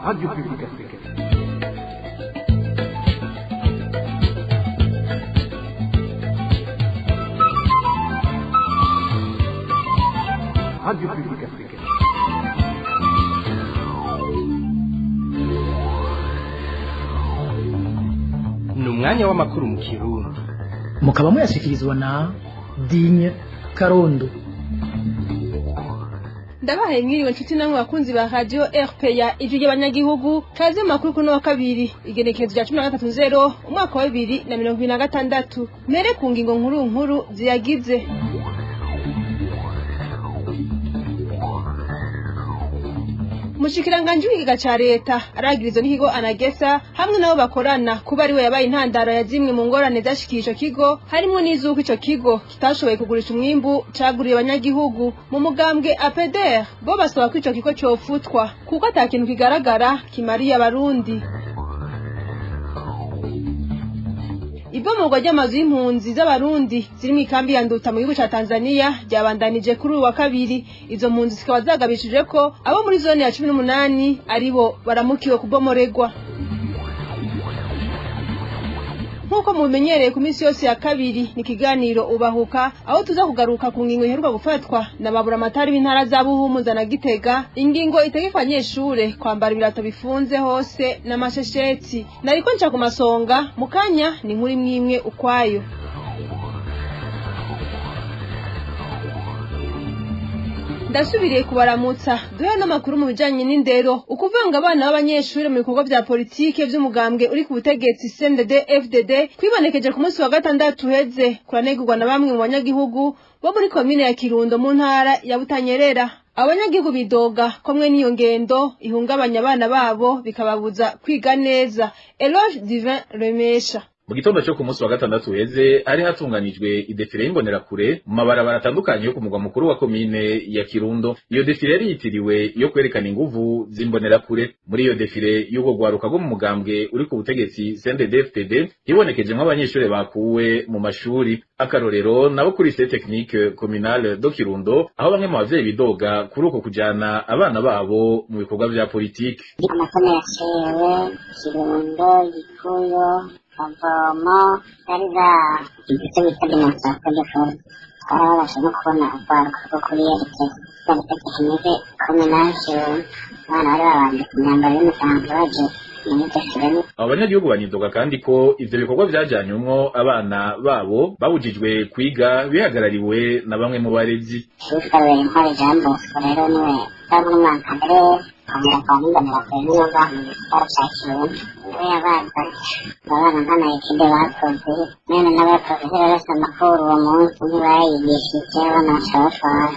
Radio Publique Africaine. Radio Publique Africaine. Ni umwanya w'amakuru mu Kirundi. Mukaba muyashyikirizwa na Digne Karondo. Ndabahaye mwiriwe nshuti namwe bakunzi ba Radio RPA ijwi y'abanyagihugu kaze makuru kuno wa kabiri igenekezo rya 13/0 umwaka wa 2026 mere ku ngingo nkuru ziyagize. Mushikiranganje w'ikiga ca leta aragirizwa n'ikigo Anagesa hamwe nabo bakorana kuba ari we yabaye intandaro ya zimwe mu ngorane zashikisho kigo harimo n'izuko ico kigo kitashoboye kugurisha umwimbu caguriye abanyagihugu mu mugambwe APDR bo basaba ko ico kigo cofutwa kuko atakintu kigaragara kimariye abarundi. Ibomogwa ry'amazu y'impunzi z'abarundi ziri mu ikambi ya Nduta mu gihugu ca Tanzania ryabandanije kuri uyu wa kabiri. Izo mpunzi zikaba zagabishije ko abo muri zone ya 18 aribo baramukiwe kubomoregwa. Nkuko mumenyereye ku minsi yose ya kabiri ni kiganiro ubahuka aho tuza kugaruka ku ngingo iheruka gufatwa na babura amatari b'intara za Buhumuza na Gitega, ingingo itegeka abanyeshure kwambara ibirato bifunze hose n'amashesheti. Nariko nca ku masonga mukanya ni nkuri mwimwe ukwayo. Ndasubiriye kubaramutsa duhe n'amakuru mu bijanye n'indero ukuvanga abana b'abanyeshure mu bikorwa vya politike vy'umugambwe uri ku butegetsi CNDD FDD kwibonekeje ku munsi wa gatandatu uheze kuranegurwa na bamwe mu banyagihugu bo muri komine ya Kirundo mu ntara ya Butanyerera. Abanyagihugu bidoga komwe n'iyo ngendo ihungabanya abana babo bikababuza kwiga neza. Eloge Divin Remesha. Mu gitondo cyo ku munsi wa gatandatu heze hari hatunganijwe idefile y'imbonerakure mu mabarabara atandukanye yo ku mugwa mukuru wa komine ya Kirundo. Iyo defile yari yitiriwe yo kwerekana inguvu z'imbonerakure. Muri iyo defile y'ubwo gwaruka go mu mugambwe uri ku butegetsi CNDD-FDD hibonekeje nk'abanyeshure bakuwe mu mashuri. Akarorero nabo kuri lycée technique communale do Kirundo aho bamwe mu bavyeyi bidoga kuri uko kujana abana babo mu bikorwa vya politike. Amakuru yasewe Kirundo Gikuyo Avoma Kariza ibyo bita demonstration de force twarabasha no kubona urwaruka rwo kuri yerekeza cyangwa komenage abana bari babanje ku myambaro y'umusanzu baje muri defile. Abanyagihugu banidoga kandi ko ivyo bikorwa vyajanyumwo abana babo babujijwe kwiga bihagarariwe na bamwe mu barezi. Ushobora intwari jambo rero niwe bamwe mwakadere kamera kwa ndamira kwa nyoga mu gisagara we yabaza abana nkana ikinde bakoze nene n'abakoze rero amakuru uwo munsi ntibayigishije abana bashobora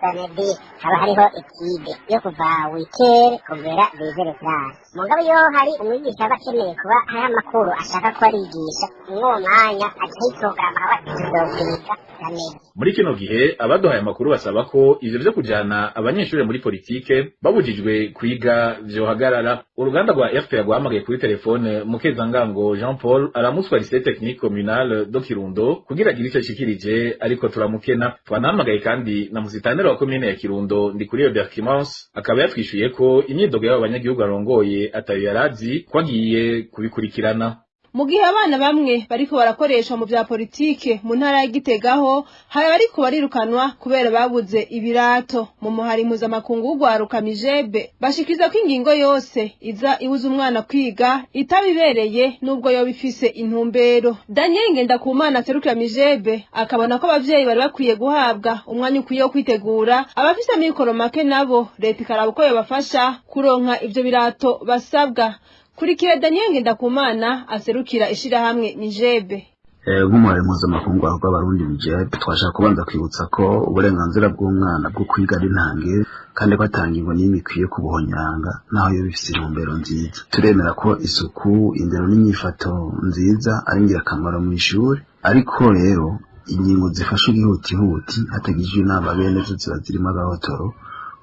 Sanedi haba hariho ikide yo kuva wikere kugera bezere class mugabo yo hari umwigisha abakeneye kuba hari amakuru ashaka ko arigisha uwo mwanya akitogama abatizobika Sanedi. Muri kino gihe abaduhaye amakuru basaba ko ivyo vyo kujana abanyeshure muri politike babujijwe kwiga vyohagarara. Uruganda rwa FPA rwahamagaye kuri telefone Mukezangango Jean Paul aramutswa lycée technique communale do Kirundo kugira agire ico ashikirije ariko turamukena. Twanahamagaye kandi na musitanera wa komine ya Kirundo Ndikuriyo Berkimans akaba yatwishuye ko imyidogo y'abanyagihugu arongoye atayo yarazi kwagiye kubikurikirana. Mu gihe abana bamwe bariko barakoreshwa mu vya politike mu ntara ya Gitegaho hari bariko barirukanwa kubera babuze ibirato. Mu muhari mpuzamakungu w'ugwaruka Mijebe bashikiza ko ingingo yose iza ibuza umwana kwiga itabibereye nubwo yoba ifise intumbero. Daniel Ngendakumana aserukira Mijebe akabona ko abavyeyi bari bakwiye guhabwa umwanya ukwiye wo kwitegura abafise amikoro make nabo leta ikaraba uko yobafasha kuronka ivyo birato basabwa. Kurikira Daniel Ngendakumana aserukira ishirahamwe Mijebe. Nk'umwari mpuzamakungu w'abarundi Mijebe twashaka kubanza kwibutsa ko uburenganzira bw'umwana bwo kwiga ari ntange kandi ko atangirwa n'imikwiye kubuhonyanga naho yo bifise intumbero nziza. Turemera ko isuku indero n'inyifato nziza ari ngirakamaro mu ishuri, ariko rero ingingo zifasha ihutihuti hatagijwe inama bene zo ziba zirimo agahotoro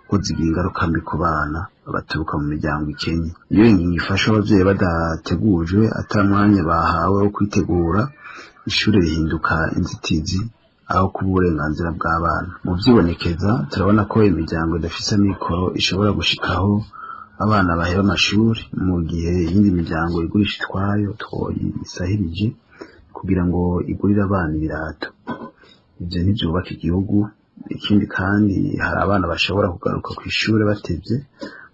ko zigira ingaruka mbi ku bana baturuka mu miryango ikenye. Iyo ingingo ifasha abavyeyi badategujwe atamwanya bahawe wo kwitegura, ishuri rihinduka inzitizi aho kuba uburenganzira bw'abana. Mu vyibonekeza turabona ko imiryango idafise amikoro ishobora gushikaho abana bahera amashuri mu gihe iyindi miryango igurisha itwayo twoyisahirije kugira ngo igurire abana ibirato. Ivyo ntivyubaka igihugu. Ikindi kandi hari abana bashobora kugaruka ku ishuri batevye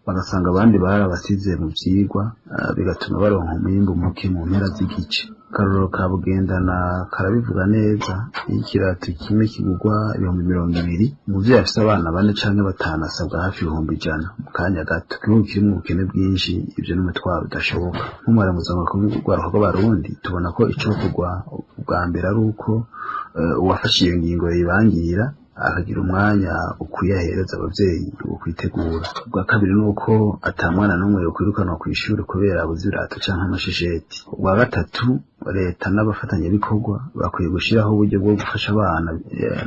bagasanga abandi barabasize mu vyigwa bigatuma baronka umwimbu muke mu mpera z'igice. Akarorero ka Bugendana karabivuga neza, ikirato kimwe kigurwa 200,000 umuvyeyi afise abana 4 canke 5 asabwa hafi 100,000 mu kanya gato. Igihugu kiri mu bukene bwinshi, ivyo n'umutwaro udashoboka. Nk'umuramuzi w'amakuru rw'abarundi tubona ko ico kugwa ubwa mbere ari uko uwafashe iyo ngingo yibangira akagira umwanya ukwiye ahereza abavyeyi wo kwitegura. Ubwa kabiri nuko atamwana n'umwe yo kwirukanwa ku ishuri kubera abuzirato canke amashesheti. Ubwa gatatu leta n'abafatanyabikorwa bakwiye gushiraho uburyo bwo gufasha abana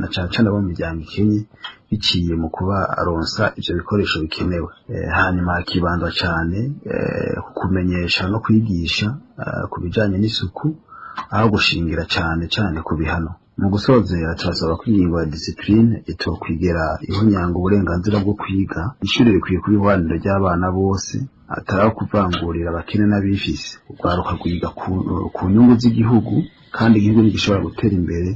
na cane abo mu miryango ikenye biciye mu kuba aronsa ivyo bikoresho bikenewe. Hanyuma hakibandwa cane ku kumenyesha no kwigisha ku bijanye n'isuku aho gushingira cane ku bihano. Mu gusozera turasaba ko ingingo ya discipline itokwigera ihonyanga uburenganzira bwo kwiga. Ishuri rikwiye kuba ihwaniro ry'abana bose atari kuvangurira abakene n'abifise. Urwaruka rwiga ku nyungu z'igihugu kandi igihugu ntigishobora gutera imbere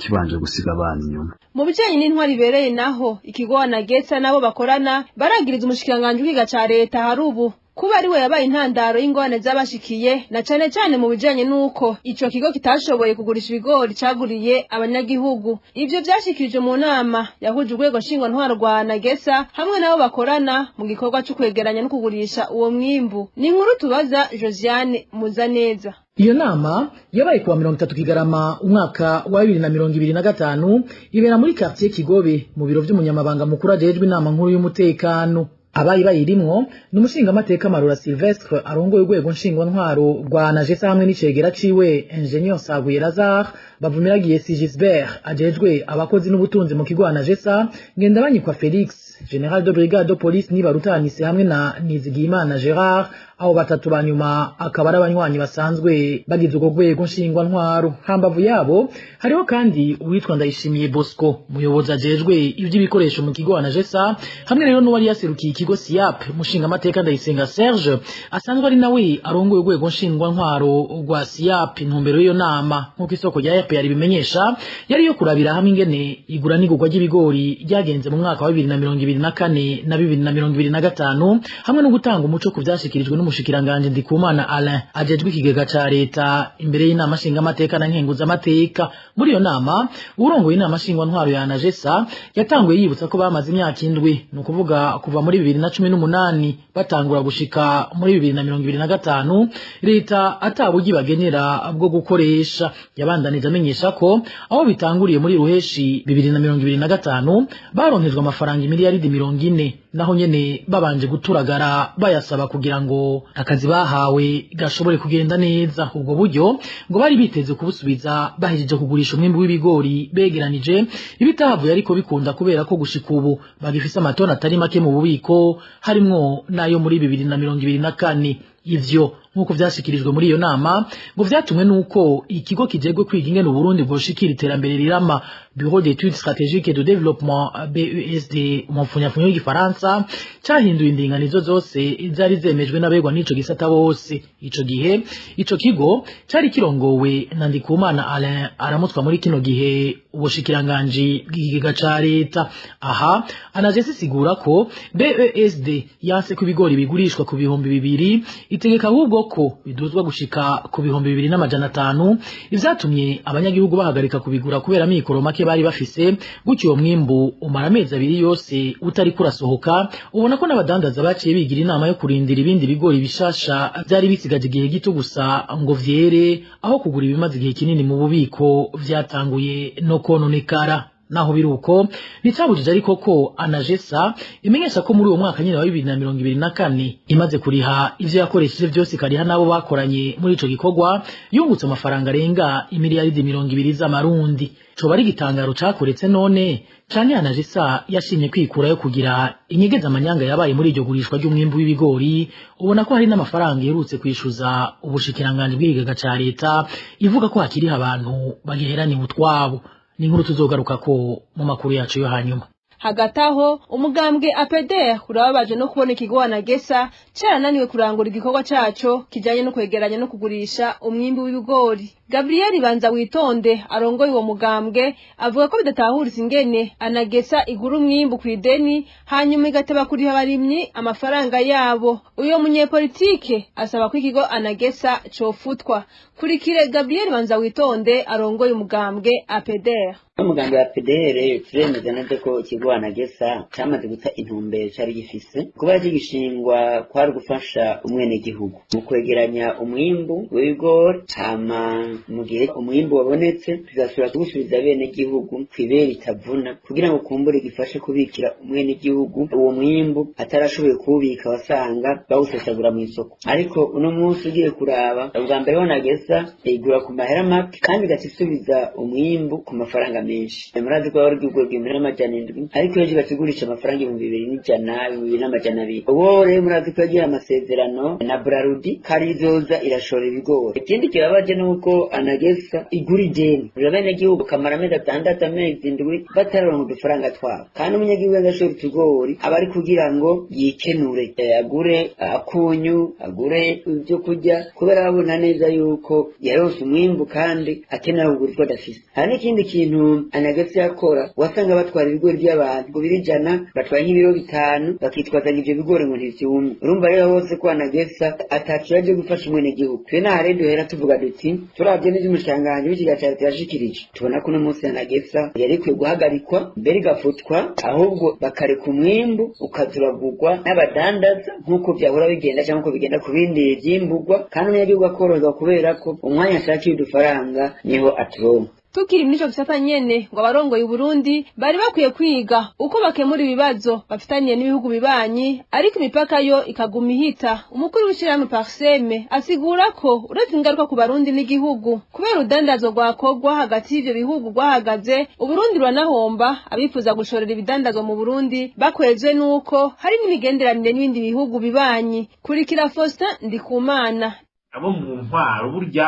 kibanje gusiga abana inyuma. Mu bijanye n'intwari ibereye naho ikigo Anagesa nabo bakorana baragiriza umushikiranganje w'iga ca leta hari ubu kuba ari we yabaye intandaro y'ingorane z'abashikiye na cane mu bijanye nuko ico kigo kitashoboye kugurisha ibigori caguriye abanyagihugu. Ivyo vyashikirije mu nama yahuje urwego nshingwantwaro rwa Anagesa hamwe nabo bakorana mu gikorwa cyo kwegeranya no kugurisha uwo mwimbu. Ni inkuru tubaza Josiane Muzaneza. Iyo nama yabaye kuwa 30 Kigarama umwaka wa 2025 ibera muri quartier Kigobe mu biro vy'umunyamabanga mukuru ajejwe inama nkuru y'umutekano. Abayi bayirimwo ni umushinga amateka Marura Silvestre arongoye urwego nshingwantwaro rwa Anagesa hamwe n'icegera ciwe Ingenieur Saguye Lazare bavumiragiye Sigisbert ajejwe abakozi n'ubutunzi mu kigo Anagesa, Ngendabanyikwa Felix General de Brigade de Police Nibarutanise hamwe na Nizigiyimana Gerard. Abo batatu banyuma akaba ari abanywanyi basanzwe bagize urwo rwego nshingwantwaro. Hambavu yabo hariho kandi uwitwa Ndayishimiye Bosco umuyobozi ajejwe ivy'ibikoresho mu kigo Anagesa hamwe rero n'uwari yaserukiye ikigo SIAP umushinga amateka Ndayisenga Serge asanzwe ari nawe arongoye urwego nshingwantwaro rwa SIAP. Intumbero y'iyo nama nk'uko isoko rya RP yari bimenyesha yari yo kurabira hamwe ingene igura n'igurwa ry'ibigori ryagenze mu mwaka wa 2024 na 2025 hamwe no gutanga umuco ku vyashikirijwe n'umushikiranganje Ndikumana Alain ajejwe ikigega ca leta imbere y'inama nshinga amateka na nkenguza amateka. Muri iyo nama urongoye inama nshingwantwaro ya Anagesa yatanguye yibutsa ko bamaze imyaka 7 no kuvuga kuva muri 2018 batangura gushika muri 2025 leta atabugi bagenera bwo gukoresha. Yabandanije amenyesha ko aho bitanguriye muri ruheshi 2025 baronkejwe amafaranga miliyaridi 40 naho nyene babanje guturagara bayasaba kugira ngo akazi bahawe gashobore kugenda neza. Ubwo buryo ngo bari biteze kubusubiza bahejeje kugurisha umwimbu w'ibigori begeranije ibitahavuye ariko bikunda kubera ko gushika ubu bagifise amatona atari make mu bubiko harimwo nayo muri 2024. Ivyo nkuko vyashikirijwe muri iyo nama ngo vyatumwe nuko ikigo kijegwe kwiga ingene Burundi bwoshikira iterambere rirama Bureau d'études stratégiques et de développement BESD mu mfunyafunyo y'igifaransa cyahinduye indinganizo zose zari zemejwe n'abegwa n'ico gisata bose. Ico gihe ico kigo cari kirongowe na Ndikumana Alain aramutswa muri kino gihe ubushikiranganje bw'ikigega ca leta. Aha Anagesa sigura ko BESD yanse ku bigori bigurishwa ku 2,000 itegeka ahubwo ko biduzwa gushika ku 2,500 ivyatumye abanyagihugu bahagarika kubigura kubera mikoro make bari bafise. Gutyo mwimbu umara amezi 2 yose utari kurasohoka. Ubona ko n'abadandaza baciye bigira inama yo kurindira ibindi bigori bishasha byari bisigaje igihe gito gusa ngo vyere aho kugura ibimaze igihe kinini mu bubiko vyatanguye no kononekara. Naho biruko nicabujije ariko ko Anagesa imenyesha ko muri uwo mwaka nyine wa 2024 imaze kuriha ivyo yakoresheje byose kariha nabo bakoranye muri ico gikorwa yungutse amafaranga arenga imiliyaridi 200 z'amarundi. Coba ari gitangaro cakoretse none canke Anagesa yashimye kwikura yo kugira inyegeza amanyanga yabaye muri iryo gurishwa ry'umwimbu w'ibigori. Ubona ko hari n'amafaranga yerutse kwishuza ubushikiranganje bw'ikigega ca leta ivuga ko hakiri abantu bagiheranye utwabo. Ni inkuru tuzogaruka ko mu makuru yacu yo hanyuma. hagati aho umugambwe APDR urababaje no kubona ikigo Anagesa carananiwe kurangura igikorwa caco kijanye no kwegeranya no kugurisha umwimbi w'ibigori. Gabriel Banza Witonde arongoye uwo mugambwe avuga ko bidatahuriza ingene Anagesa igura umwimbu kw'ideni hanyuma igateba kuriha abarimyi amafaranga yabo. Uyo munyepolitike asaba ko ikigo Anagesa cofutwa. Kurikire Gabriel Banza Witonde arongoye umugambwe APDR. Umugambi wa PDR turemeza neza ko ikigo Anagesa cyamaze guta intumbero cyari gifise kuba gishingwa kwari gufasha umwene gihugu mu kwegeranya umwimbu w'ibigori hama mu gihe umwimbu wabonetse bizasubira gusubiza bene gihugu kwibera itavuna kugira ngo kumbure gifashe kubikira umwene gihugu uwo mwimbu atarashoboye kubika wasanga bawusesagura mu isoko. Ariko uno munsi ugiye kuraba umugambi wa Anagesa igura ku mahera make kandi gatisubiza umwimbu ku mafaranga menshi. Murazi ko ari gugurwa $1,700 ariko yaje batigurisha amafaranga $2,200 uwo rero murazi ko yagiye amasezerano na Brarudi karizoza irashora ibigori. Ikindi kirabaje nuko Anagesa igura ideni urabene gihugu kamara amezi 6 amezi 7 batararonka udufaranga twabo kandi umunyagihugu agashora utugori abari kugira ngo yikenure agure akunyu agure ibyo kurya kubera babona neza yuko yaronse umwimbu kandi akenera kugurizwa adafise. Hari n'ikindi kintu Anagesa yakora wasanga batwara ibigori by'abantu ngo birijana batwara nk'ibiro 5 bakitwazanya ibyo bigori ngo ntivyumye. Urumva rero bose ko Anagesa atakiyaje gufasha umwene gihugu. Twe na rero duhera tuvuga duti turavye n'izo umushanganje w'ikigaca yashikirije tubona ko no munsi Anagesa yari kwiye guhagarikwa mbere gafutwa ahubwo bakareka umwimbu ukazuragurwa n'abadandaza nk'uko byahora bigenda cyangwa ko bigenda ku bindi byimburwa kandi umunyagihugu akoroherwa kubera ko umwanya ashakiye udufaranga niho aturonka. Tukiri muri cyo gisata nyene ngo abarongoye Burundi bari bakwiye kwiga uko bakemura ibibazo bafitaniye n'ibihugu bibanyi ariko imipaka yo ikaguma ihita. Umukuru w'ishirahamwe Parseme asigura ko uretse ingaruka ku Barundi n'igihugu kubera udandazo rwakorwa hagati y'ivyo bihugu rwahagaze Uburundi rwanahomba abifuza gushorera ibidandazwa mu Burundi bakwezwe nuko hari n'imigenderanire n'ibindi bihugu bibanyi. Kurikira Faustin Ndikumana. Abo mu ntwaro burya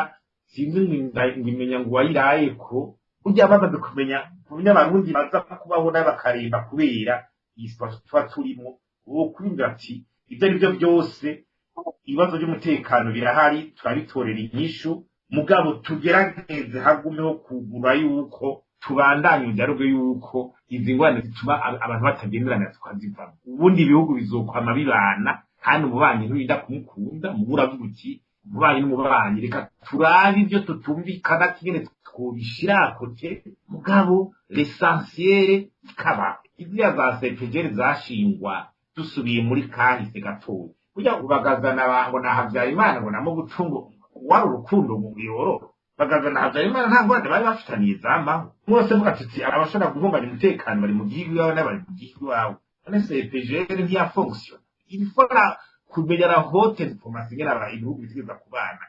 sinzi ngimenya ngo wayiraye ko ujya bamaze kumenya Abarundi baza kubaho n'abakarimba kubera iswa turimo uwo kwinga ati ibyo ari byo byose ibibazo by'umutekano birahari turabitorera inyishu mugabo tugerageze hagumeho kugura yuko tubandanye udarugo yuko izi ngwane zituma abantu batagenderana tukazivamo. Ubundi ibihugu bizokwama bibana kandi umubanyi nturinda kumukunda muburavuga uti mubanyi n'umubanyi reka turabe ibyo tutumvikana kigene twobishirakote mugabo l'essentiel kaba ibya za CPG zashingwa dusubiye muri kahise gatoya kujya ubagazana bango na Habyarimana ngo namo gucungo wari urukundo mu biyoro bagazana Habyarimana nta ngwande bari bafitaniye zamaho mwose mukatitsi abashobora guhungana umutekano bari mu gihugu yawe n'abari mu gihugu wawe none CPG ntiya fonction ilifora kumenyera hote diplomatie n'aba ibihugu bitigeza kubana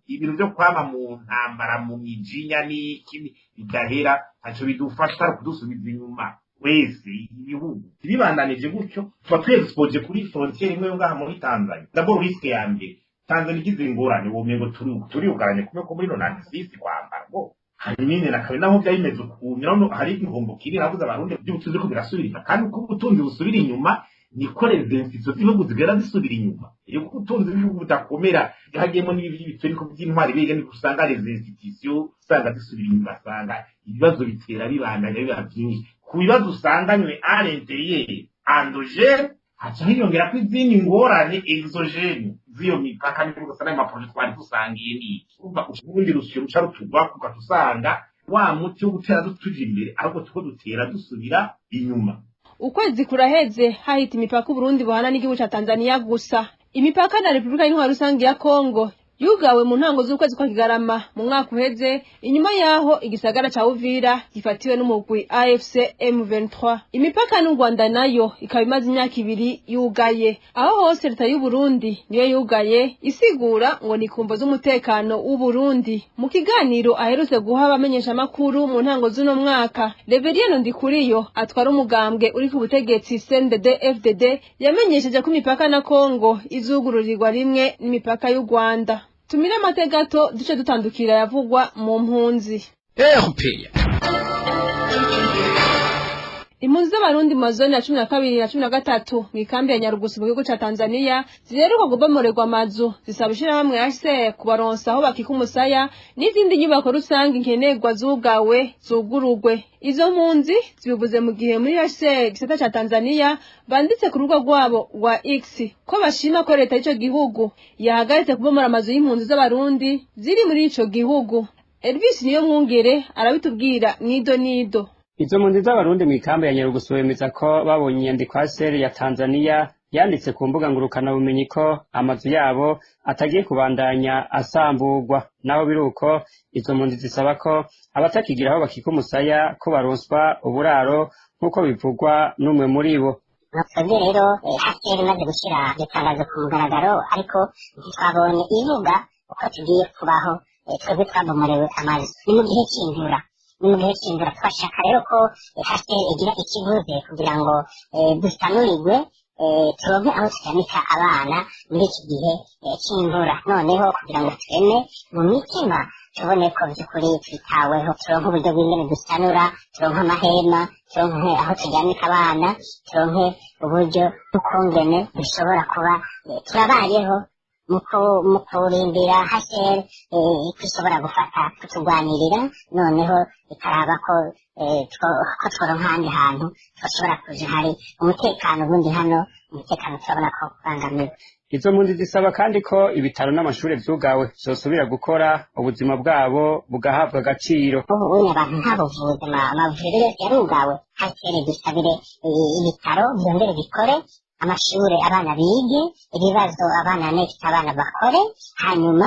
ibintu byo kwama mu ntambara mu mijinya n'ikindi bidahera aco bidufasha kudusubiza inyuma wese ibihugu bibandanije gutyo tuba twexpose kuri frontiere imwe ngaha muri Tanzania d'abord risque yambere Tanzania igize ingorane wo mengo turi ugaranye kumwe ko muri 96 kwambara ngo hari nini nakabe naho byayimeze kunyura hari igihombo kiri habuza Abarundi by'ubutunzi ko birasubira kandi ko ubutunzi busubira inyuma nikoreze institution z'ibihugu zigera zisubira inyuma iyo kutunze ibihugu butakomera hagiyemo n'ibitwe ko by'intwari bege ni kusanga les institutions usanga zisubira inyuma sanga ibibazo bitera bibandanya biba byinshi ku bibazo usanganywe à l'intérieur endogène haca hiyongera ko izindi ngorane exogène ziyo mipaka n'ibyo usanga ama projet twari dusangiye ni umva ubundi rusyo ruca rutugwa kugatusanga wa muti wo gutera dutuje imbere ahubwo tuko dutera dusubira inyuma. Ukwezi kuraheze hahita imipaka Burundi buhana n'igihugu ca Tanzania gusa. Imipaka na Republika y'Intwaro Rusange ya Kongo yugawe mu ntango z'ukwezi kwa Kigarama mu mwaka uheze inyuma yaho igisagara ca Uvira gifatiwe n'umugwi AFC M23. Imipaka n'u Rwanda nayo ikaba imaze imyaka 2 yugaye. Aho hose leta y'u Burundi niyo yugaye isigura ngo ni kumvo z'umutekano w'u Burundi. Mu kiganiro aherutse guha abamenyesha makuru mu ntango z'uno mwaka, Reverien Ndikuriyo atwara umugambwe uri ku butegetsi CNDD-FDD yamenyesheje ko imipaka na Kongo izugururirwa rimwe n'imipaka y'u Rwanda. Tumira mategato duce dutandukira yavugwa mu mpunzi. Impunzi z'abarundi mu mazoni ya 12 na 13 mw'ikambi ya Nyarugusu mu gihugu ca Tanzania ziheruka kubomorerwa amazu zisaba ishirahamwe HCR kubaronsa aho bakika umusaya n'izindi nyubako rusange nkenerwa zugawe zugurugwe. Izo mpunzi zibivuze mu gihe muri HCR gisata ca Tanzania banditse ku rugo rwabo rwa X ko bashima ko leta y'ico gihugu yahagaritse kubomora amazu y'impunzi z'abarundi ziri muri ico gihugu. Elvis niyo mwungere arabitubwira nido. Izo mpunzi z'abarundi mw'ikambi ya Nyarugusu bemeza ko babonye inyandiko ya Tanzania yanditse ku mbuga ngurukana bumenyi ko amazu yabo atagiye kubandanya asamburwa. Naho biruko izo mpunzi zisaba ko abatakigira aho bakika umusaya ko baronswa uburaro nk'uko bivugwa n'umwe muri bo. Twebwe rero HCR imaze gushyira itangazo ku mugaragaro ariko ntitwabonye ivuga uko tugiye kubaho. Twebwe twabomorewe amazu ni mu gihe cy'imvura twashaka rero ko HCR igira ikivuze kugira ngo dusanurirwe turonke aho turyamika abana muri iki gihe cy'imvura, noneho kugira ngo tweme mu mitima tubone ko by'ukuri twitaweho, turonke uburyo bw'ingene dusanura, turonke amahema, turonke aho turyamika abana, turonke uburyo bw'ukungene dushobora kuba turabayeho mu kurindira HCR ishobora gufata kutugwanirira, noneho ikaraba ko tworonka ahandi hantu twashobora kuja hari umutekano. Ubundi hano umutekano turabona ko ubangamiwe. Izo mpunzi zisaba kandi ko ibitaro n'amashure vyugawe vyosubira gukora ubuzima bwabo bugahabwa agaciro. Ubu abantu ntabuvuzi amavuriro yarugawe. HCR dusabire ibitaro byongere bikore, amashure abana bige, ibibazo abana nefite abana bakore, hanyuma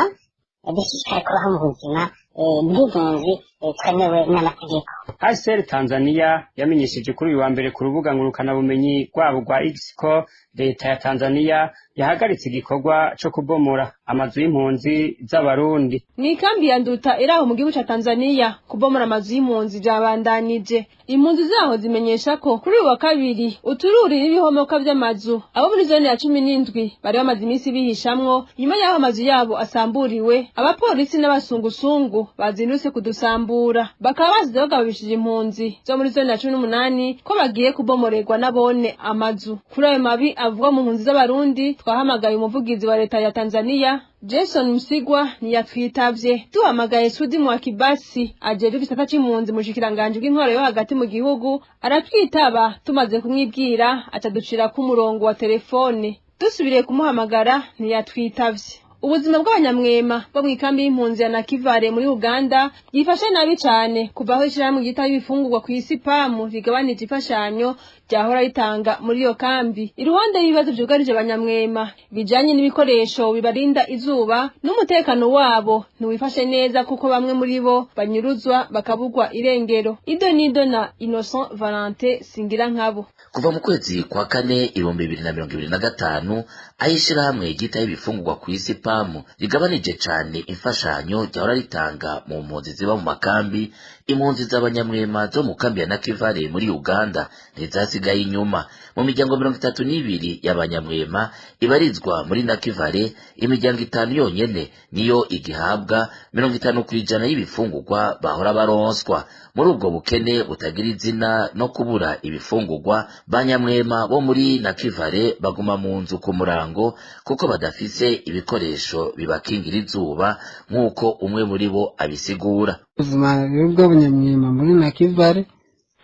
dushishikare kubaho mu buzima bw'impunzi twemewe n'amategeko. HCR Tanzania yamenyesheje kuri uyu wa mbere ku rubuga ngurukana bumenyi rwabo rwa X ko leta ya Tanzania yahagaritse igikorwa co kubomora amazu y'impunzi z'abarundi. Mw'ikambi ya Nduta iraho mu gihugu ca Tanzania kubomora amazu y'impunzi byabandanije. Impunzi zaho zimenyesha ko kuri uwa kabiri utururi n'ibihomoka vy'amazu abo muri zone ya 17 bari bamaze imisi bihishamwo nyuma y'aho amazu yabo asamburiwe. Abapolisi n'abasungusungu bazindutse kudusambura, bakaba bazize bagabishije impunzi zo muri zone ya 18 ko bagiye kubomorerwa nabone amazu. Kuri ayo mabi avuga mu mpunzi z'abarundi twahamagaye umuvugizi wa leta ya Tanzania Jason Msigwa ntiyatwitavye. Tuhamagaye Sudi Mwakibasi ajejwe igisata c'impunzi mu bushikiranganje bw'intwaro yo hagati mu gihugu aratwitaba, tumaze kumwibwira ataducira ku murongo wa telefone. Dusubiriye kumuhamagara ntiyatwitavye. Ubuzima bw'abanyamwema bo mw'ikambi y'impunzi ya Nakivale muri Uganda yifashe nabi cyane kuva aho ishirahamwe ryita ibifungurwa ku isi PAM rigabanije imfashanyo ryahora ritanga muri iyo kambi. Iruhande y'ibibazo byugarije abanyamwema bijanye n'ibikoresho bibarinda izuba n'umutekano wabo ntiwifashe neza kuko bamwe muri bo banyuruzwa bakabugwa irengero. Nido na Innocent Valente Singira nkabo. Kuva mu kwezi kwa kane 2025 ayishirahamwe ryita ibifungurwa ku isi PAM rigabanije cyane imfashanyo ryahora ritanga mu mpunzi ziba mu makambi. Impunzi z'abanyamwema zo mu kambi ya Nakivale muri Uganda ntizasigaye inyuma. Mu miryango 32 y'abanyamwema ibarizwa muri Nakivale, imiryango 5 yonyene niyo igihabwa 50% y'ibifungurwa bahora baronswa. Muri ubwo bukene butagira izina no kubura ibifungurwa, banyamwema bo muri Nakivale baguma mu nzu ku murango kuko badafise ibikoresho bibakingira izuba nk'uko umwe muri bo abisigura. Ubuzima bw'abanyamwema muri Nakivale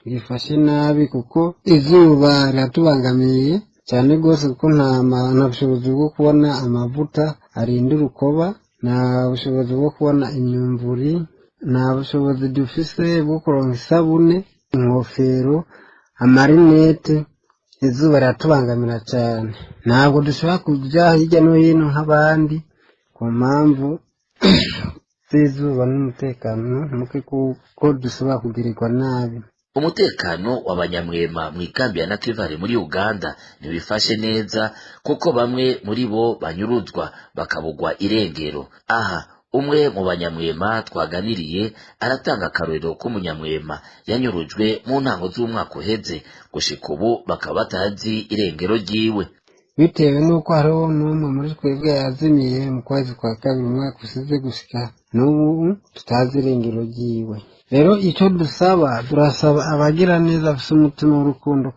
bwifashe nabi kuko izuba riratubangamiye cyane rwose, kuko nta bushobozi bwo kubona amavuta arinda urukoba, nta bushobozi bwo kubona imyumvuri, nta bushobozi dufise bwo kuronka isabune, ingofero, amarinete. Izuba riratubangamira cyane, ntabwo dushobora kujya hirya no hino nk'abandi ku mpamvu z'izuba n'umutekano muke kuko dushobora kugirirwa nabi. Umutekano w'abanyamwema mu ikambi ya Nakivale muri Uganda ntibifashe neza kuko bamwe muri bo banyuruzwa bakabugwa irengero. Aha umwe mu banyamwema twaganiriye aratanga akarorero k'umunyamwema yanyurujwe mu ntango z'umwaka uheze, gushika ubu bakaba batazi irengero ryiwe. bitewe n'uko hariho n'umwe muri twebwe yazimiye mu kwezi kwa kabiri umwaka usize gushika n'ubu tutazi irengero ryiwe. Rero icyo turasaba abagira neza bafite umutima w'urukundo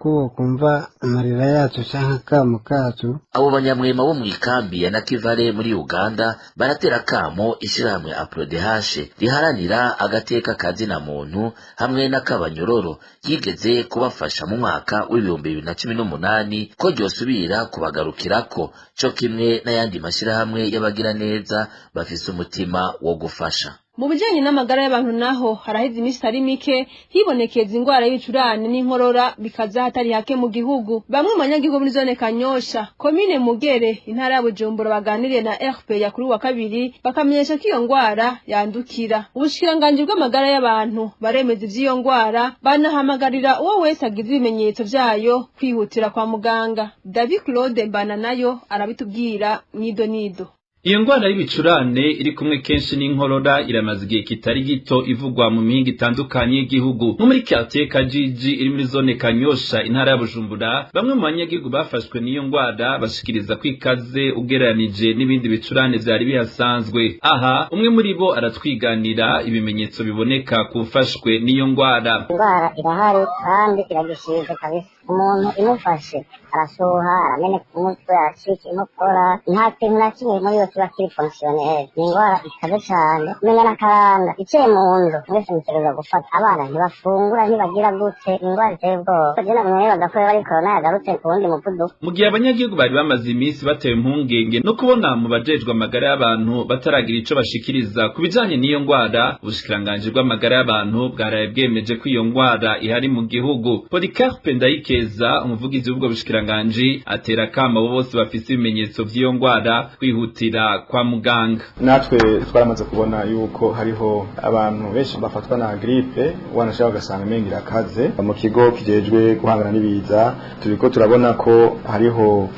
ko kumva amarira yacu canke akamo kacu. Abo banyamwema bo mu ikambi ya Nakivale muri Uganda baratera kamo ishirahamwe APRODH riharanira agateka kazina muntu hamwe n'akabanyororo yigeze kubafasha mu mwaka w'2018 ko ryosubira kubagarukirako co kimwe n'ayandi mashirahamwe y'abagira neza bafise umutima wo gufasha. Mu bijanye n'amagara y'abantu naho haraheze imisi itari mike hibonekeza ingwara y'ibicurane n'inkorora bikaza hatari hake mu gihugu. Bamwe mu banyagihugu muri zone Kanyosha, komine Mugere, intara ya Bujumbura baganiriye na RP ya kuri wa kabiri bakamenyesha ko iyo ngwara yandukira. Ubushikiranganji bw'amagara y'abantu baremeza ivy'iyo ngwara banahamagarira uwo wese agize ibimenyetso vyayo kwihutira kwa muganga. David Claude Bananayo arabitubwira nido. Iyo ngwara y'ibicurane iri kumwe kenshi n'inkorora iramaze igihe kitari gito ivugwa mu mihingo itandukanye y'igihugu. Nko muri quartier Kajiji iri muri zone Kanyosha intara ya Bujumbura, bamwe mu banyagihugu bafashwe n'iyo ngwara bashikiriza kwikaze ugereranije n'ibindi bicurane vyari bihasanzwe. Aha umwe muri bo aratwiganira ibimenyetso biboneka kufashwe n'iyo ngwara. Ingwara irahari kandi iragishije kabisa. Umuntu imufashe arashuha, arameneka umutwe, aracika inkokora, nta kintu na kimwe muri yo kiba kiri fonctionnel. Ni ingwara ikaze cane, umenya n'akaranda iciye mu nzu mwese mutegerezwa gufata. Abana ntibafungura ntibagira gute, ingwara iteye ubwoba. Je namwe rero ndakora bari corona yagarutse ku wundi muvuduko. Mu gihe abanyagihugu bari bamaze iminsi batewe impungenge no kubona mu bajejwe amagara y'abantu bataragira ico bashikiriza ku bijanye n'iyo ngwara, ubushikiranganji bw'amagara y'abantu bwaraye bwemeje ko iyo ngwara ihari mu gihugu. Polycarpe Ndayikeza, umuvugizi w'ubwo bushikiranganji, atera kama abo bose bafise ibimenyetso vy'iyo ngwara kwihutira kwa muganga. Natwe twaramaze kubona yuko hariho abantu benshi bafatwa na gripe wanashaka ugasanga mengira kaze mu kigo kijejwe guhangana n'ibiza. Turiko turabona ko hariho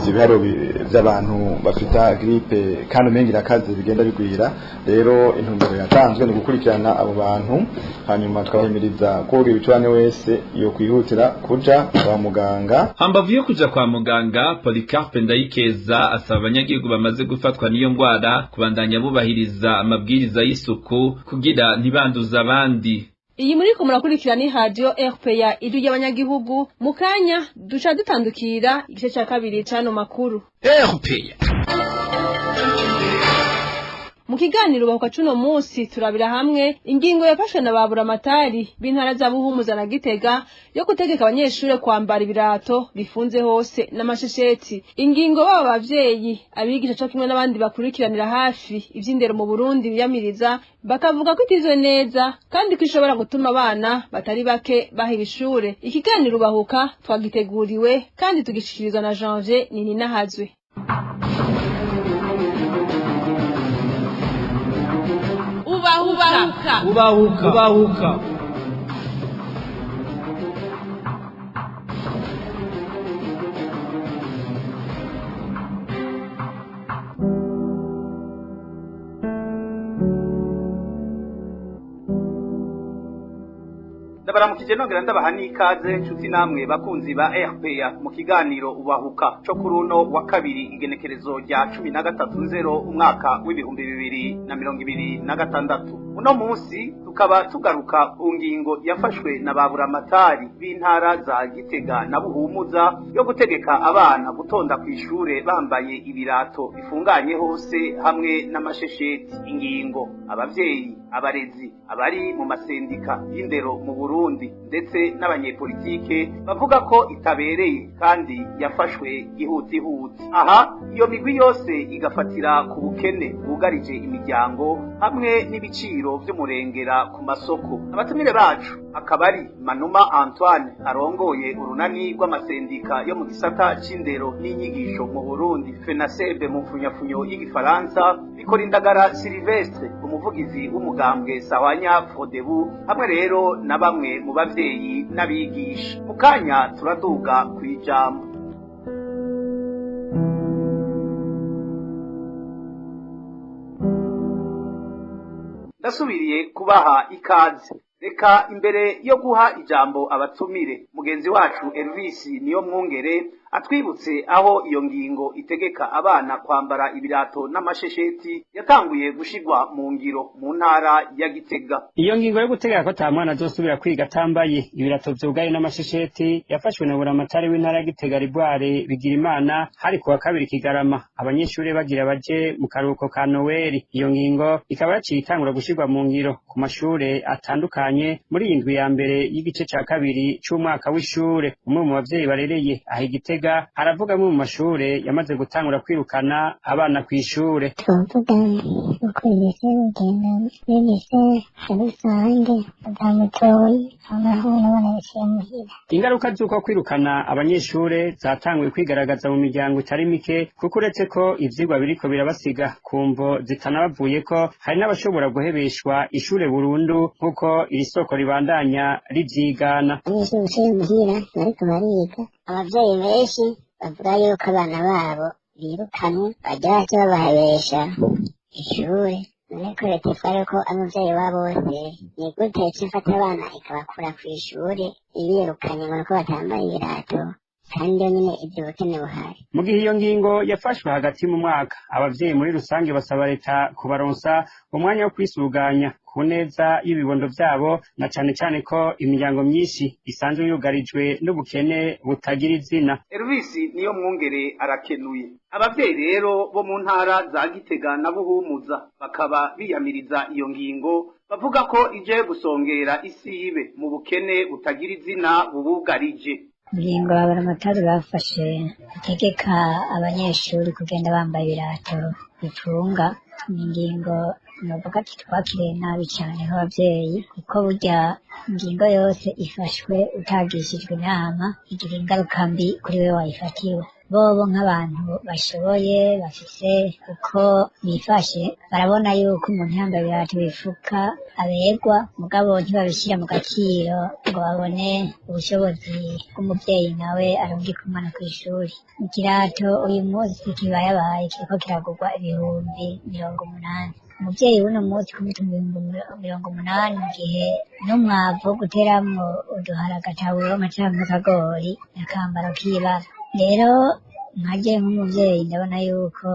ibiharo by'abantu bafita gripe kandi mengira kaze bigenda bigwira. Rero intumbero yatanzwe ni gukurikirana abo bantu, hanyuma tukabahimiriza ko ibicurane wese yo kwihutira kuja kwa muganga. Hambavu yo kuja kwa muganga, Polycarpe Ndayikeza asaba abanyagihugu bamaze gufatwa n'iyo ngwara kubandanya bubahiriza amabwiriza y'isuku kugira ntibanduza abandi. Iyi muri ko murakurikira ni radio RPA idu y'abanyagihugu. Mukanya duca dutandukira igice ca kabiri cano makuru. RPA Mu kiganiro bahuka cuno munsi turabira hamwe ingingo yafashwe na baburamatari b'intara za Buhumuza na Gitega yo gutegeka abanyeshure kwambara ibirato bifunze hose n'amashesheti. Ingingo baba bavyeyi abigisha cyo kimwe n'abandi bakurikiranira hafi ivy'indero mu Burundi biyamiriza bakavuga ko itizwe neza kandi ko ishobora gutuma abana batari bake bahira ishure. Ikiganiro bahuka twagiteguriwe kandi tugishikirizwa na Janvier Nininahazwe. Ubahuka. Ndabaramukije nongera ndabaha n'ikaze nshuti namwe bakunzi ba RPA mu kiganiro ubahuka cyo kuruno wa kabiri igenekerezo rya 13/0 umwaka w'2026. Uno munsi tukaba tugaruka ku ngingo yafashwe na baburamatari b'intara za Gitega na Buhumuza yo gutegeka abana gutonda kw'ishure bambaye ibirato bifunganye hose hamwe n'amashesheti. Ingingo abavyeyi, abarezi, abari mu masendika y'indero mu Burundi ndetse n'abanyepolitike bavuga ko itabereye kandi yafashwe ihutihuti. Aha iyo migwi yose igafatira ku bukene bwugarije imiryango hamwe n'ibiciro vy'umurengera ku masoko. Abatumire bacu akabari Manuma Antoine arongoye urunani rw'amasendika yo mu gisata c'indero n'inyigisho mu Burundi FENASEB mu mfunyafunyo y'igifaransa, Bikorindagara Silvestre umuvugizi w'umugambwe Sawanya Frodebu, hamwe rero na bamwe mu bavyeyi n'abigisha. Mukanya turaduga kwijambo. Ndasubiriye kubaha ikaze. Eka imbere yo guha ijambo abatumire mugenzi wacu Elvis niyo mwungere atwibutse aho iyo ngingo itegeka abana kwambara ibirato n'amashesheti yatanguye gushigwa mu ngiro mu ntara ya Gitega. Iyo ngingo yo gutegeka ko ta mwana azosubira kwiga atambaye ibirato vyugaye n'amashesheti yafashwe na buramatari w'intara ya Gitega Ribware Bigirimana hari kuwa kabiri Kigarama abanyeshuri bagira baje mu karuhuko ka Noeli. Iyo ngingo ikaba yaciye itangura gushigwa mu ngiro ku mashure atandukanye muri indwi ya mbere y'igice ca kabiri c'umwaka w'ishure. Umwe mu bavyeyi barereye aho Gitega aravuga mu mashure yamaze gutangura kwirukana abana kw'ishure. Twavuga uko ibise bigenda bigise rusange bwamutoyi aho n'abana biciye muhira. Ingaruka z'uko kwirukana abanyeshure zatanguye kwigaragaza mu miryango itari mike kuko uretse ko ivyigwa biriko birabasiga kumvo zitanabavuye ko hari n'abashobora guhebeshwa ishure burundu nk'uko iri soko ribandanya rivyigana. Abanyeshure biciye muhira bariko bariga abavyeyi benshi bavuga yuko abana babo birukanwe bajya baca babahebesha ishure. Niko leta isaba ko abavyeyi babo bose ni gute cifata abana ikabakura kw'ishure ibirukanye ngo nuko batambaye ibirato kandi yo nyene ivyo bukene buhari. Mu gihe iyo ngingo yafashwe hagati mu mwaka abavyeyi muri rusange basaba leta kubaronsa umwanya wo kwisuganya ku neza y'ibibondo vyabo na cane cane ko imiryango myinshi isanzwe yugarijwe n'ubukene butagira izina. Elvis niyo mwungere arakenuye. Abavyeyi rero bo mu ntara za Gitega na Buhumuza bakaba biyamiriza iyo ngingo bavuga ko ije gusongera isibe mu bukene butagira izina bubugarije. Ingingo abaramatari bafashe itegeka abanyeshuri kugenda bambaye ibirato bifunga ni ingingo novuga ati twakiriye nabi cyane nk'abavyeyi kuko burya ingingo yose ifashwe utagishijwe inama igira ingaruka mbi kuri we wayifatiwe. Bobo nk'abantu bashoboye bafise uko bifashe barabona yuko umuntu yambaye ibirato bifuka aberwa mugabo ntibabishira mu gaciro ngo babone ubushobozi bw'umuvyeyi nawe arungika umwana kw'ishuri. Ikirato uyu munsi kibayabaye kiriko kiragurwa ibihumbi 80. Umuvyeyi w'uno munsi kumutumba 80 mu gihe n'umwavu wo guteramwo uduharagataburo canke akagori n'akambaro k'ibara. Rero nkaje nk'umuvyeyi ndabona yuko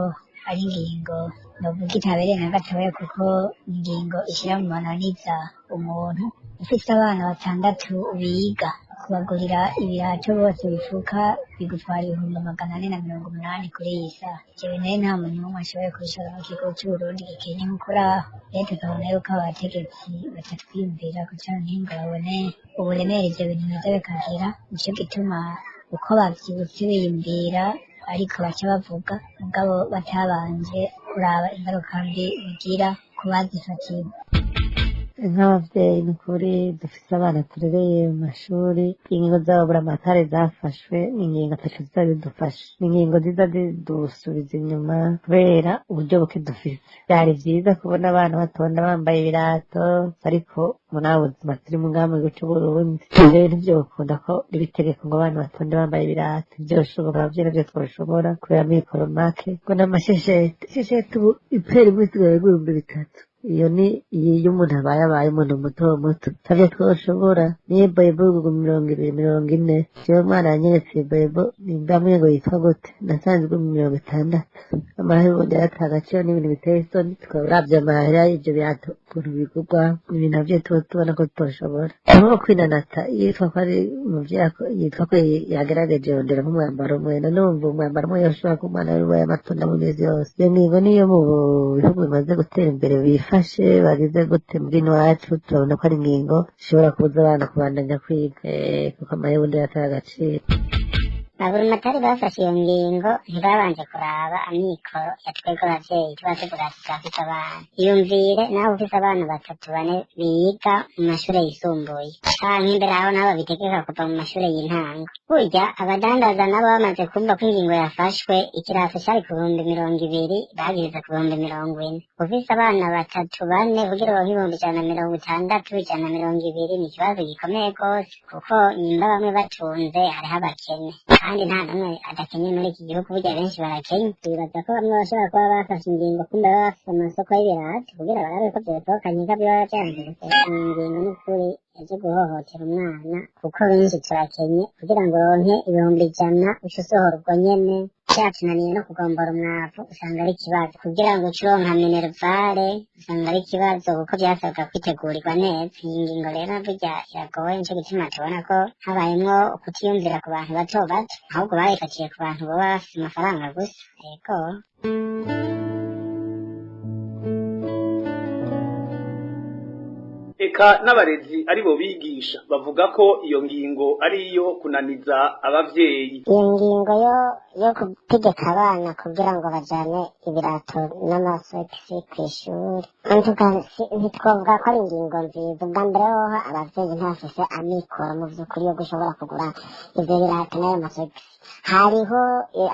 ari ingingo novuga itabereye na gatoya kuko ingingo ishira mu mananiza umuntu ufise abana 6 biga kubagurira ibirato bose bifuka bigutwara 480 kuri iyi saha. Jewe nayo nta muntu n'umwe ashoboye kubishora mu kigo c'Uburundi gikenye nk'ukuraho. Rero tukabona yuko abategetsi batatwiyumvira kugira ngo babone uburemere ivyo bintu biza bikagira. Nico gituma uko bavyibutse biyumvira ariko baca bavuga mugabo batabanje kuraba ingaruka mbi bigira ku bazifatiwe. Nk'abavyeyi n'ukuri dufise abana turereye mu mashuri ingingo z'ababuramatari zafashwe ingingo ataco ziza zidufasha ingingo ziza zidusubiza inyuma kubera uburyo buke dufise. Vyari vyiza kubona abana batonda bambaye ibirato ariko munawe ubuzima turi mu ngaha mu gihugu c'Uburundi rero ntivyokunda ko ribitegeka ngo abana batonde bambaye ibirato. Vyoshoboka abavyeyi navyo twoshobora kubera amikoro make ngo n'amashesheti ubu ipera imwe isigaye y'ibihumbi 3. Iyo ni y'umuntu abaye umuntu muto tavyo twoshobora niyo boyebo 240. Jewe mwana yanyeretse boyebo nimbamwe ngo yitwa gute nasanzwe 60. Amahera yarata agaciro n'ibintu biteye isoni tukaravya amahera y'ivyo birato ukuntu bigurwa ibintu navyo tubona ko tutoshobora. Aho kwinanata yitwa ko ari umuvyako yitwa ko yagerageje yondera nk'umwambaro umwe numva umwambaro umwe yoshobora kumwana wiwe y'amatunda mu mezi yose. Iyo ngingo niyo mu bihugu bimaze gutera imbere bifashe bagize gute muri iwacu turabona ko ari ingingo ishobora kubuza abana kubandanya kwiga kuko amahera yataye agaciro. Aburamatari bafashe iyo ngingo ntibabanje kuraba amikoro ya twebwe abavyeyi tuba tugurasiza afise abana. Iyumvire nawe ufise abana 3-4 biga mu mashure yisumbuye canke imbere aho nabo bitegeka kuva mu mashure y'intango. Burya abadandaza nabo bamaze kumva ko ingingo yafashwe ikirato cari ku 200 bagiriza ku 40. Ufise abana 3-4 kugira ngo 160 120 ni ikibazo gikomeye gose kuko nimba bamwe batunze hariho abakene kandi nta n'umwe adakenye muri iki gihugu burya benshi barakenye bibaza ko bamwe bashobora kuba bafashe ingingo kumbe baba bafise amasoko y'ibirati kugira barabe ko vyosohokanye ko biba vyangiritse ingingo n'ukuri yaje guhohotera umwana kuko benshi turakenye kugira ngo ronke ibihumbi 100 uca usohora ubwo nyene cyatunaniye no kugombora umwavu usanga ari ikibazo kugira ngo ucuronka minervare usanga ari ikibazo kuko byasabwa kwitegurirwa neza iyi ngingo rero burya iragoye nico gituma tubona ko habayemwo kutiyumvira ku bantu bato bato ahubwo bayifatiye ku bantu baba bafise amafaranga gusa yego eka n'abarezi aribo bigisha bavuga ko iyo ngingo ari iyo kunaniza abavyeyi iyo ngingo yo gutegeka abana kugira ngo bajane ibirato n'amasogisi kw'ishuri ntitwovuga ko ari ingingo nziza bwa mbere hoho abavyeyi ntibafise amikoro mu vy'ukuri yo gushobora kugura ivyo birato n'ayo masogisi hariho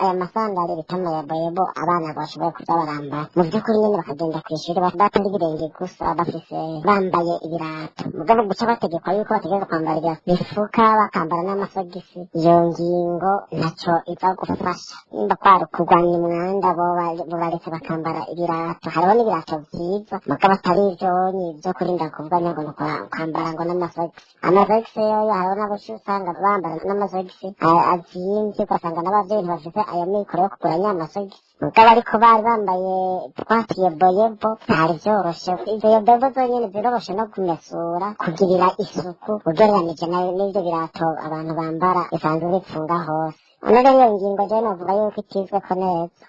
aya masandari bita amayaboyebo abana bashoboye kuza barambara mu vy'ukuri nyene bakagenda kw'ishuri batari ibirenge gusa bafise bambaye ibirato mugabo guca bategekwa yuko bategerezwa kwambara ibirato bifuka bakambara n'amasogisi iyo ngingo ntaco iza gufasha nimba kwari kurwanya umwanda bobaretse bakambara ibirato hariho n'ibirato vyiza mugabo atari ivyonyi vyo kurinda kuvuga ngo ukambara ngo n'amasogisi amasogisi yoyo hariho n'aboshi usanga bambara n'amasogisi azimvye ugasanga n'abavyeyi ntibafise ayo mikoro yo kugura ny'amasogisi mugabo ariko bari bambaye twatiye boyebo ntari vyoroshe izo boyebo zonyene ziroroshe no kumesura kugirira isuku ugereranije n'ivyo birato abantu bambara bisanzwe bipfunga hose none rero iyo ngingo jewe novuga yuko itizweko neza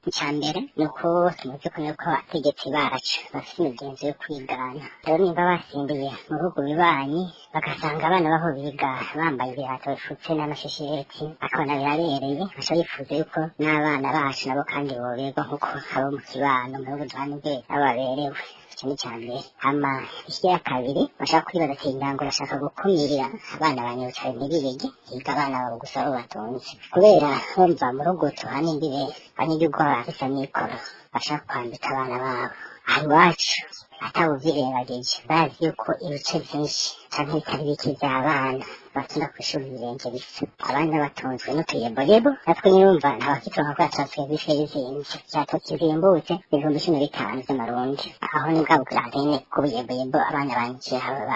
icyambere ni uko mu by'ukuri ko abategetsi bacu bafite imigenzo yo kwigana rero nimba basimbiye mu bihugu bibanyi bagasanga abana baho biga bambaye ibirato bifutse n'amashesheti akabona birabereye baca bifuza yuko n'abana bacu nabo kandi boberwa nk'uko abo mu kibano mu bihugu duhana imbere baberewe icyo ni icyambere hama ikya kabiri bashaka kwibaza ati indango bashaka gukumirira abana banyuca ntibirege higa abana babo gusa abo batunze kubera bumva mu rugo tuhana imbere abanyagihugu bafise amikoro bashaka kwambika abana babo aha iwacu atawuvyirengageje bazi yuko ibice vyinshi canke bitari bike vy'abana bakina kw'ishuri ibirenze bisa abana batunzwe n'utuyeboyebo natwe nyirumva ntabakitonka ko yacatswe bifeye zimvye vyato kizimbutse 15,000 vy'amarundi aho ni bwa bwagene kubuyeboyebo abana banje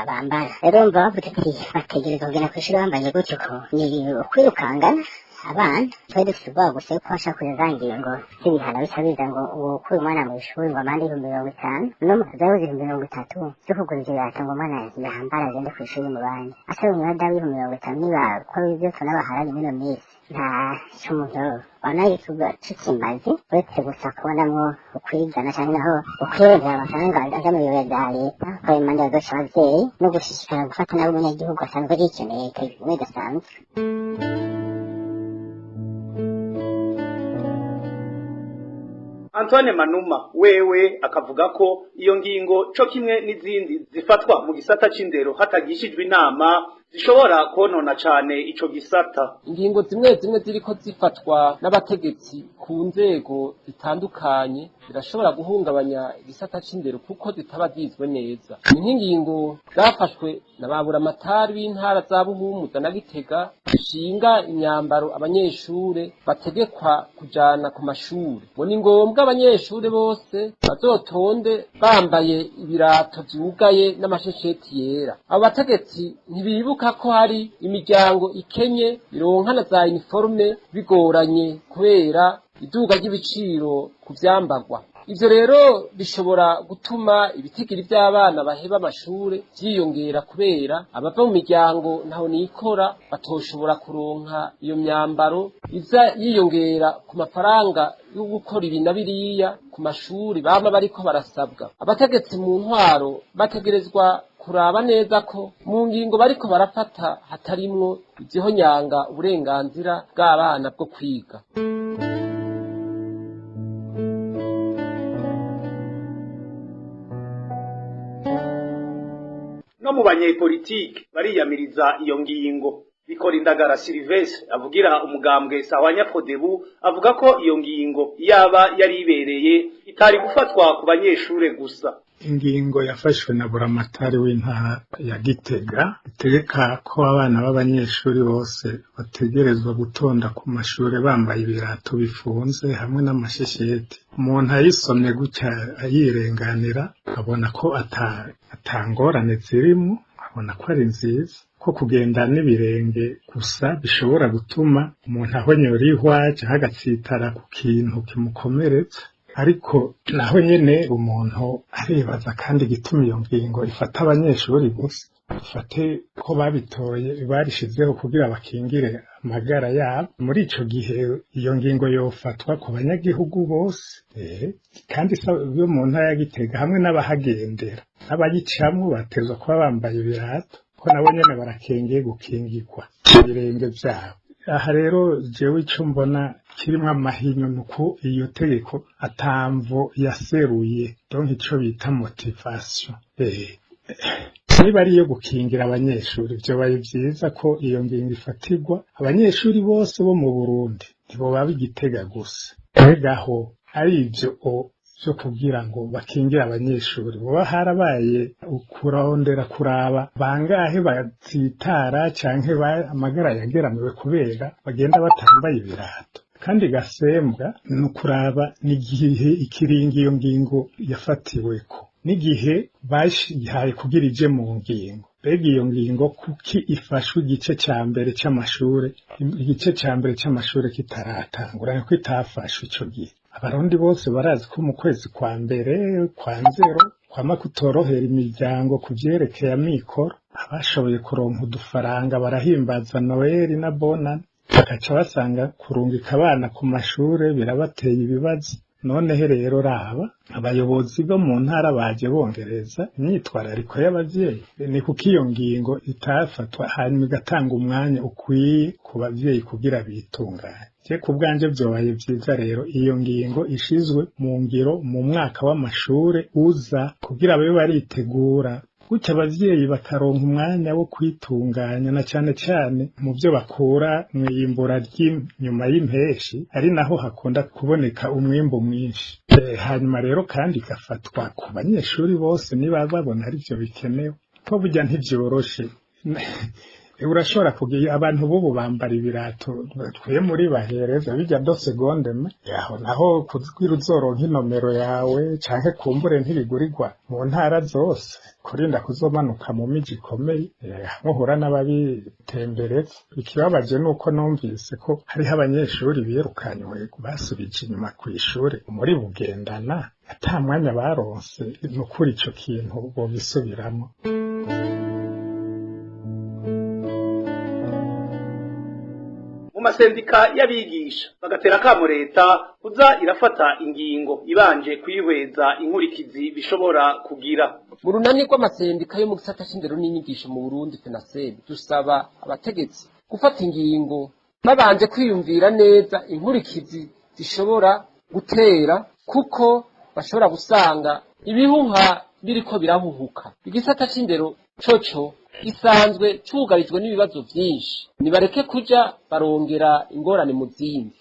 bambara rero umva bavuze ati bategerezwa kugenda kw'ishuri bambaye gutyo ko ni ukwirukangana abana twari dufite ubwoba gusa yuko bashaka kuza ngingo z'ibihano bica biza ngo ukure umwana mu ishuri ngo amande 50,000 no mu kazi 30 zo kugura ivyo birato ngo umwana yambara agende kw'ishuri mu bandi asaba umwada 50,000 niba ko ibyo tunabaharanye muri iyo minsi nta cy'umuntu wanayituga cikimbazi uretse gusa kubonamwo ukwigana canke naho ukwiyongera amafaranga aja mu biro vya leta ko imanda yazosha abavyeyi no gushishikara gufata nabo umunyagihugu asanzwe yikeneye ikaguma idasanzwe Antoine Manuma wewe akavuga ko iyo ngingo co kimwe n'izindi zifatwa mu gisata c'indero hatagishijwe inama zishobora konona cane ico gisata ingingo zimwe ziriko zifatwa n'abategetsi ku nzego zitandukanye birashobora guhungabanya igisata c'indero kuko zitaba zizwe neza ingingo zafashwe na baburamatari b'intara za Buhumuza na Gitega zishinga imyambaro abanyeshure bategekwa kujana ku mashuri ngo ni ngombwa abanyeshure bose bazotonde bambaye ibirato vyugaye n'amashesheti yera abo bategetsi ntibibuka ko hari imiryango ikenye ironkana za uniforme bigoranye kubera iduga ry'ibiciro ku vyambagwa ivyo rero bishobora gutuma ibitigiri vy'abana baheba amashure vyiyongera kubera abava mu miryango ntaho nikora batoshobora kuronka iyo myambaro iza yiyongera ku mafaranga yo gukora ibi na biriya ku mashuri bama bariko barasabwa abategetsi mu ntwaro bategerezwa kuraba neza ko mu ngingo bariko barafata hatarimwo ivyihonyanga uburenganzira bw'abana bwo kwiga no mu banyepolitike bariyamiriza iyo ngingo bikora indagara Silvestre avugira umugambwe Sahwanya Frodebu avuga ko iyo ngingo yaba yari ibereye itari gufatwa ku banyeshure gusa ingingo yafashwe na buramatari w'intara ya Gitega itegeka ko abana b'abanyeshuri bose bategerezwa gutonda ku mashure bambaye ibirato bifunze hamwe n'amashesheti. Umuntu ayisomye gutya ayirenganira abona ko atangorane zirimo, abona ko ari nziza, ko kugenda n'ibirenge gusa bishobora gutuma umuntu ahonyora ihwa canke agatsitara ku kintu kimukomeretsa. Ariko naho nyene umuntu aribaza kandi gituma iyo ngingo ifata abanyeshuri gusa, ifate ko babitoye barishizeho kugira bakingire amagara yabo. Muri ico gihe iyo ngingo yofatwa ku banyagihugu bose, kandi yo mu ntara ya Gitega hamwe n'abahagendera n'abayicamwo batezwa kuba bambaye ibirato, ko nabo nyene barakengeye gukingirwa ibirenge vyabo. Aha rero jewe ico mbona kirimwo amahinyu nuko iyo tegeko atamvo yaseruye, donc ico bita motivation. Niba ari iyo gukingira abanyeshuri, vyobaye vyiza ko iyo ngingo ifatirwa abanyeshuri bose bo mu Burundi, ntibo baba Igitega gusa. Egaho ari ivyo vyo kugira ngo bakingire abanyeshuri, boba harabaye ukurondera kuraba bangahe batsitara canke amagara yageramiwe kubera bagenda batambaye ibirato. Kandi gasembwa nukuraba n'igihe ikiringi iyo ngingo yafatiweko, n'igihe bashihaye kugira ije mu ngingo. Mbega iyo ngingo kuki ifashwe igice ca mbere c'amashure, igice ca mbere c'amashure kitaratangura, niko itafashwe ico gihe. Abarundi bose barazi ko mu kwezi kwa mbere kwa nzero kwama kutorohera imiryango kuvyerekeye amikoro. Abashoboye kuronka udufaranga barahimbaza Noeli na Bonane, bakaca basanga kurungika abana ku mashure birabateye ibibazo. Noneho rero raba abayobozi bo mu ntara baje bongereza imyitwarariko y'abavyeyi, ni kuko iyo ngingo itafatwa hanyuma igatanga umwanya ukwiye ku bavyeyi kugira bitunganye. Je kubwanje vyobaye vyiza rero iyo ngingo ishizwe mu ngiro mu mwaka w'amashure uza kugira babe baritegura, gutya abavyeyi bakaronka umwanya wo kwitunganya, na cane cane mu vyo bakura mwiyimbura ry'inyuma y'impeshi, ari naho hakunda kuboneka umwimbu mwinshi. Hanyuma rero kandi gafatwa ku banyeshuri bose niba babona ari vyo bikenewe, ko burya ntivyoroshe. Urashobora kugira abantu bubu bambara ibirato twe muri bahereza bijya do seconde yaho, naho kuzwira uzoronka inomero yawe canke kumbure ntibigurirwa mu ntara zose, kurinda kuzomanuka mu miji ikomeye muhura n'ababitembereza. Ikibabaje nuko numvise ko hariho abanyeshuri birukanywe basubije inyuma kw'ishure muri Bugendana, ata mwanya baronse. Nukuri ico kintu bobisubiramo. Amasendika y'abigisha bagatera kamo leta kuza irafata ingingo ibanje kwihweza inkurikizi bishobora kugira. Mu runani rw'amasendika yo mu gisata c'indero n'inyigisho mu Burundi FENASEB dusaba abategetsi gufata ingingo babanje kwiyumvira neza inkurikizi zishobora gutera, kuko bashobora gusanga ibihuha biriko birahuhuka. Igisata c'indero coco gisanzwe cugarijwe n'ibibazo vyinshi, nibareke kuja barongera ingorane mu zindi.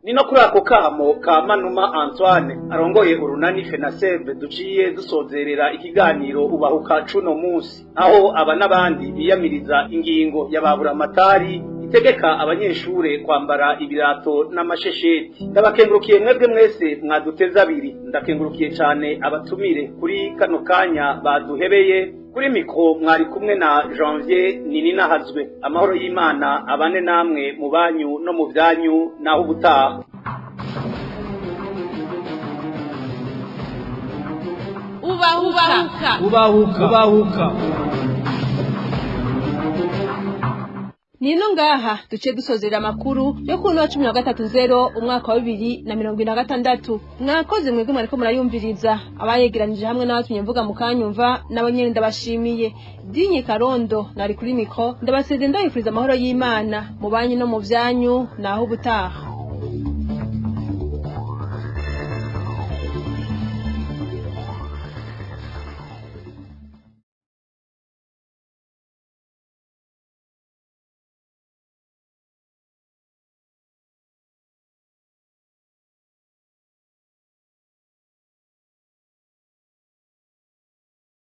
Nino kuri ako kamo ka Manuma Antoine arongoye urunani FENASEB duciye dusozerera ikiganiro ubahuka cuno musi, aho aba n'abandi biyamiriza ingingo y'ababura amatari itegeka abanyeshure kwambara ibirato n'amashesheti. Ndabakengurukiye mwebwe mwese mwaduteza abiri, ndakengurukiye cane abatumire kuri kano kanya baduhebeye. Kuri mikro mwari kumwe na Janvier Nininahazwe. Amahoro y'Imana abane namwe mu banyu no mu vyanyu, naho ubutaha. Ubahuka. Nino ngaha duce dusozera amakuru yo kuno 13/0 umwaka wa 2026. Mwakoze mwebwe mwariko murayumviriza, abayegeranije hamwe n'abatumye mvuga mu kanyumva nabo nyene ndabashimiye. Dinye Karondo nari kuri mikro, ndabaseze ndabifuriza amahoro y'Imana mu banyu no mu vyanyu, naho ubutaha.